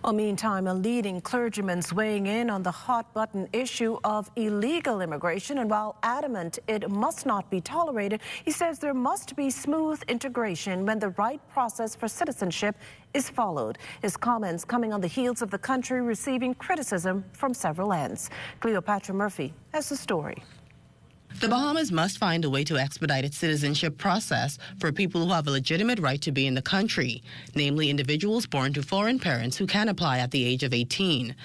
Well, meantime, a leading clergyman's weighing in on the hot-button issue of illegal immigration, and while adamant it must not be tolerated, he says there must be smooth integration when the right process for citizenship is followed. His comments coming on the heels of the country receiving criticism from several ends. Cleopatra Murphy has the story. The Bahamas must find a way to expedite its citizenship process for people who have a legitimate right to be in the country, namely individuals born to foreign parents who can apply at the age of 18.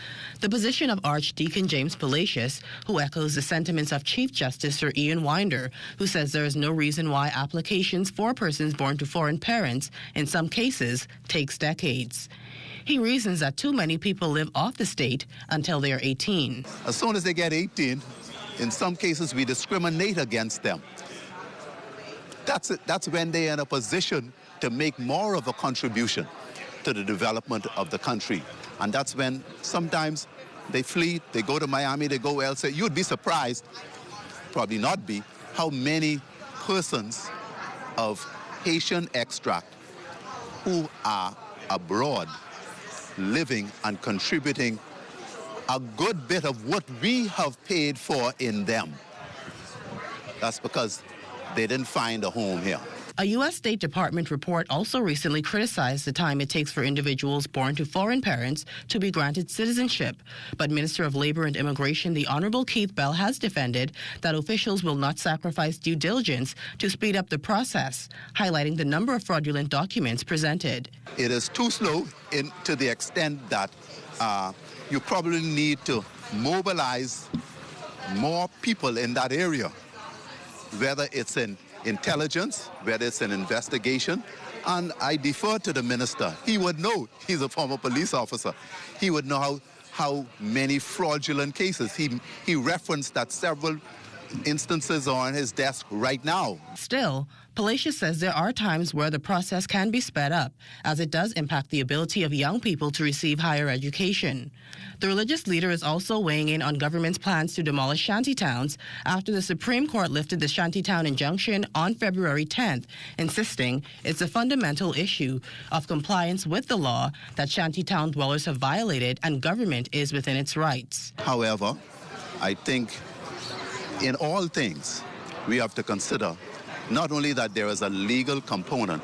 The position of Archdeacon James Palacious, who echoes the sentiments of Chief Justice Sir Ian Winder, who says there is no reason why applications for persons born to foreign parents, in some cases, takes decades. He reasons that too many people live off the state until they are 18. As soon as they get 18, in some cases, we discriminate against them. That's when they are in a position to make more of a contribution to the development of the country. And that's when sometimes they flee, they go to Miami, they go elsewhere. You'd be surprised, probably not be, how many persons of Haitian extract who are abroad living and contributing a good bit of what we have paid for in them. That's because they didn't find a home here. A U.S. State Department report also recently criticized the time it takes for individuals born to foreign parents to be granted citizenship. But Minister of Labor and Immigration, the Honorable Keith Bell, has defended that officials will not sacrifice due diligence to speed up the process, highlighting the number of fraudulent documents presented. It is too slow to the extent that you probably need to mobilize more people in that area, whether it's in intelligence, whether it's in investigation. And I defer to the minister. He would know. He's a former police officer. He would know how many fraudulent cases. He referenced that several instances are on his desk right now. Still, Palacious says there are times where the process can be sped up, as it does impact the ability of young people to receive higher education. The religious leader is also weighing in on government's plans to demolish shantytowns after the Supreme Court lifted the shantytown injunction on February 10th, insisting it's a fundamental issue of compliance with the law that shantytown dwellers have violated and government is within its rights. However, I think in all things, we have to consider not only that there is a legal component,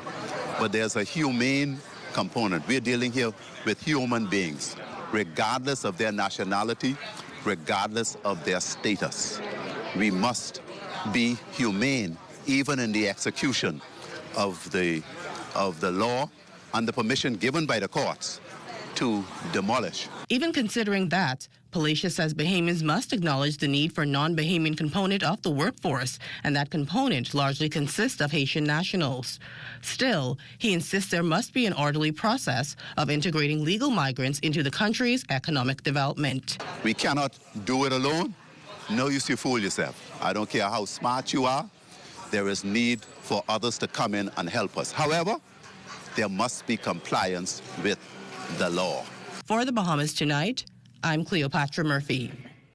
but there's a humane component. We're dealing here with human beings, regardless of their nationality, regardless of their status. We must be humane, even in the execution of the law and the permission given by the courts to demolish. Even considering that, Palacious says Bahamians must acknowledge the need for a non-Bahamian component of the workforce, and that component largely consists of Haitian nationals. Still, he insists there must be an orderly process of integrating legal migrants into the country's economic development. We cannot do it alone. No use you fool yourself. I don't care how smart you are. There is need for others to come in and help us. However, there must be compliance with the law. For the Bahamas Tonight, I'm Cleopatra Murphy.